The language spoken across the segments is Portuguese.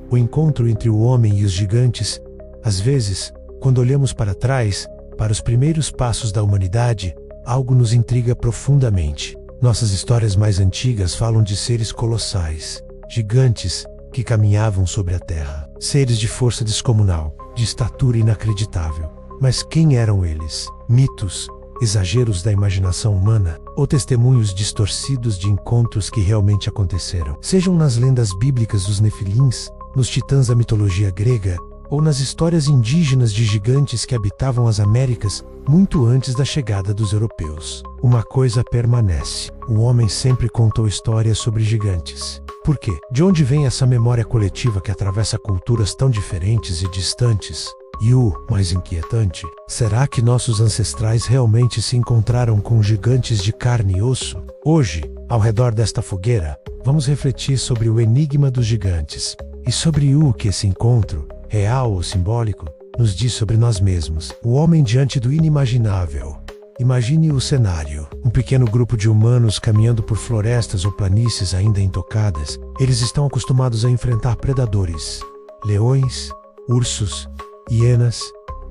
o encontro entre o homem e os gigantes. Às vezes, quando olhamos para trás, para os primeiros passos da humanidade, algo nos intriga profundamente. Nossas histórias mais antigas falam de seres colossais, gigantes, que caminhavam sobre a terra. Seres de força descomunal, de estatura inacreditável. Mas quem eram eles? Mitos, exageros da imaginação humana, ou testemunhos distorcidos de encontros que realmente aconteceram? Sejam nas lendas bíblicas dos Nefilins, nos titãs da mitologia grega, ou nas histórias indígenas de gigantes que habitavam as Américas muito antes da chegada dos europeus. Uma coisa permanece: o homem sempre contou histórias sobre gigantes. Por quê? De onde vem essa memória coletiva que atravessa culturas tão diferentes e distantes? E o mais inquietante, será que nossos ancestrais realmente se encontraram com gigantes de carne e osso? Hoje, ao redor desta fogueira, vamos refletir sobre o enigma dos gigantes e sobre o que esse encontro, real ou simbólico, nos diz sobre nós mesmos. O homem diante do inimaginável. Imagine o cenário: um pequeno grupo de humanos caminhando por florestas ou planícies ainda intocadas. Eles estão acostumados a enfrentar predadores, leões, ursos, hienas,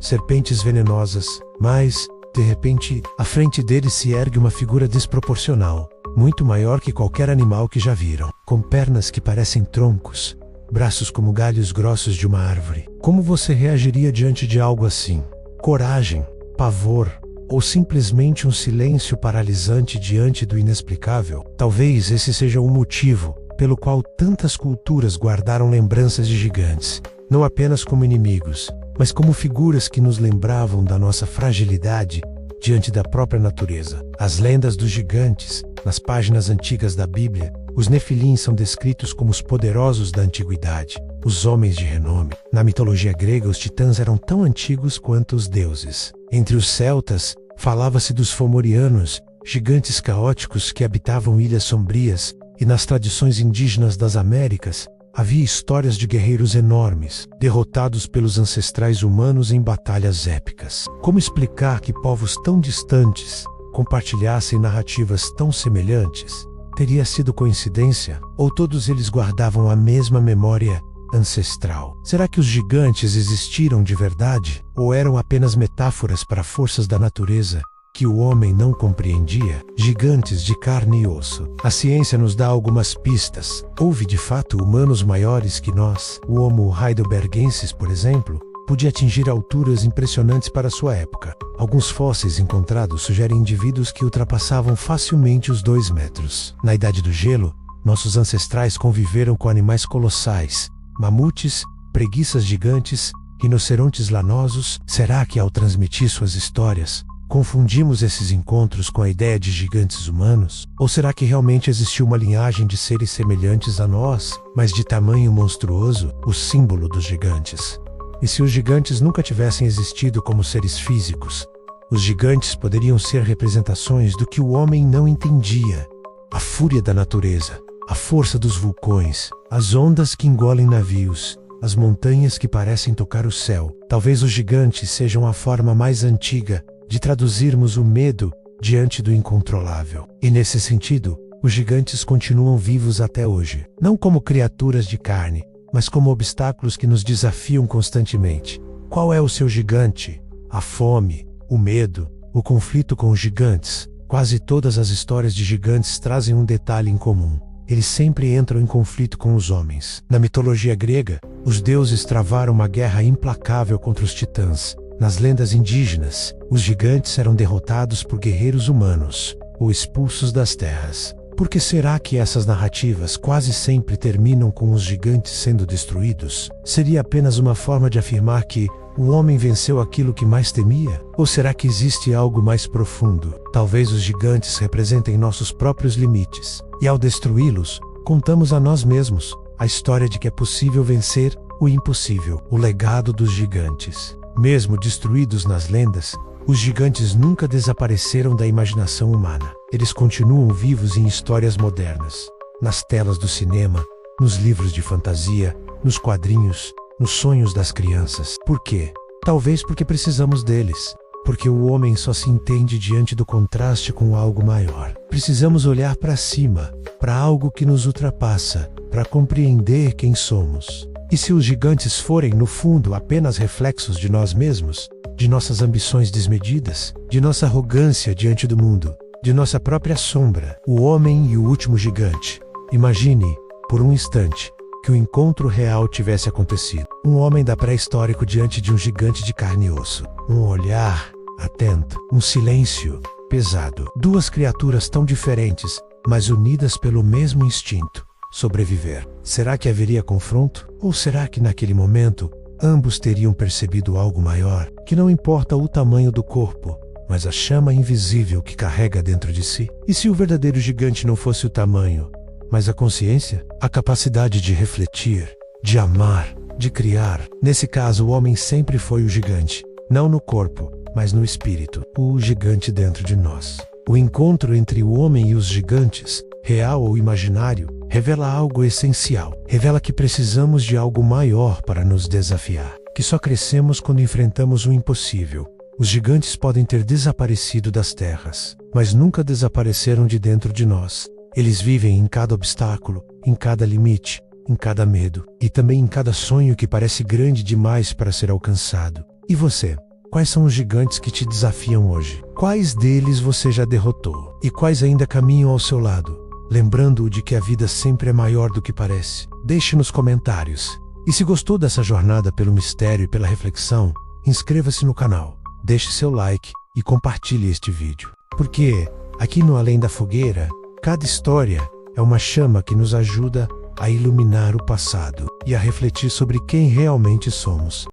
serpentes venenosas, mas, de repente, à frente deles se ergue uma figura desproporcional, muito maior que qualquer animal que já viram, com pernas que parecem troncos, braços como galhos grossos de uma árvore. Como você reagiria diante de algo assim? Coragem, pavor, ou simplesmente um silêncio paralisante diante do inexplicável? Talvez esse seja o motivo pelo qual tantas culturas guardaram lembranças de gigantes, não apenas como inimigos, mas como figuras que nos lembravam da nossa fragilidade diante da própria natureza. As lendas dos gigantes, nas páginas antigas da Bíblia, os Nefilins são descritos como os poderosos da antiguidade, os homens de renome. Na mitologia grega, os titãs eram tão antigos quanto os deuses. Entre os celtas, falava-se dos fomorianos, gigantes caóticos que habitavam ilhas sombrias, e nas tradições indígenas das Américas, havia histórias de guerreiros enormes, derrotados pelos ancestrais humanos em batalhas épicas. Como explicar que povos tão distantes compartilhassem narrativas tão semelhantes? Teria sido coincidência? Ou todos eles guardavam a mesma memória ancestral? Será que os gigantes existiram de verdade? Ou eram apenas metáforas para forças da natureza que o homem não compreendia? Gigantes de carne e osso. A ciência nos dá algumas pistas. Houve de fato humanos maiores que nós. O Homo heidelbergensis, por exemplo, podia atingir alturas impressionantes para sua época. Alguns fósseis encontrados sugerem indivíduos que ultrapassavam facilmente os 2 metros. Na Idade do Gelo, nossos ancestrais conviveram com animais colossais, mamutes, preguiças gigantes, rinocerontes lanosos. Será que ao transmitir suas histórias, confundimos esses encontros com a ideia de gigantes humanos? Ou será que realmente existiu uma linhagem de seres semelhantes a nós, mas de tamanho monstruoso, o símbolo dos gigantes? E se os gigantes nunca tivessem existido como seres físicos? Os gigantes poderiam ser representações do que o homem não entendia: a fúria da natureza, a força dos vulcões, as ondas que engolem navios, as montanhas que parecem tocar o céu. Talvez os gigantes sejam a forma mais antiga de traduzirmos o medo diante do incontrolável. E nesse sentido, os gigantes continuam vivos até hoje, não como criaturas de carne, mas como obstáculos que nos desafiam constantemente. Qual é o seu gigante? A fome, o medo, o conflito com os gigantes. Quase todas as histórias de gigantes trazem um detalhe em comum: eles sempre entram em conflito com os homens. Na mitologia grega, os deuses travaram uma guerra implacável contra os titãs. Nas lendas indígenas, os gigantes eram derrotados por guerreiros humanos, ou expulsos das terras. Por que será que essas narrativas quase sempre terminam com os gigantes sendo destruídos? Seria apenas uma forma de afirmar que o homem venceu aquilo que mais temia? Ou será que existe algo mais profundo? Talvez os gigantes representem nossos próprios limites, e ao destruí-los, contamos a nós mesmos a história de que é possível vencer o impossível. O legado dos gigantes. Mesmo destruídos nas lendas, os gigantes nunca desapareceram da imaginação humana. Eles continuam vivos em histórias modernas, nas telas do cinema, nos livros de fantasia, nos quadrinhos, nos sonhos das crianças. Por quê? Talvez porque precisamos deles. Porque o homem só se entende diante do contraste com algo maior. Precisamos olhar para cima, para algo que nos ultrapassa, para compreender quem somos. E se os gigantes forem, no fundo, apenas reflexos de nós mesmos, de nossas ambições desmedidas, de nossa arrogância diante do mundo, de nossa própria sombra, o homem e o último gigante? Imagine, por um instante, que o encontro real tivesse acontecido. Um homem da pré-histórico diante de um gigante de carne e osso. Um olhar atento, um silêncio pesado. Duas criaturas tão diferentes, mas unidas pelo mesmo instinto: sobreviver. Será que haveria confronto? Ou será que naquele momento ambos teriam percebido algo maior, que não importa o tamanho do corpo, mas a chama invisível que carrega dentro de si? E se o verdadeiro gigante não fosse o tamanho, mas a consciência, a capacidade de refletir, de amar, de criar? Nesse caso, o homem sempre foi o gigante, não no corpo, mas no espírito, o gigante dentro de nós. O encontro entre o homem e os gigantes, real ou imaginário, revela algo essencial. Revela que precisamos de algo maior para nos desafiar, que só crescemos quando enfrentamos o impossível. Os gigantes podem ter desaparecido das terras, mas nunca desapareceram de dentro de nós. Eles vivem em cada obstáculo, em cada limite, em cada medo, e também em cada sonho que parece grande demais para ser alcançado. E você? Quais são os gigantes que te desafiam hoje? Quais deles você já derrotou? E quais ainda caminham ao seu lado, lembrando-o de que a vida sempre é maior do que parece? Deixe nos comentários. E se gostou dessa jornada pelo mistério e pela reflexão, inscreva-se no canal, deixe seu like e compartilhe este vídeo. Porque, aqui no Além da Fogueira, cada história é uma chama que nos ajuda a iluminar o passado e a refletir sobre quem realmente somos.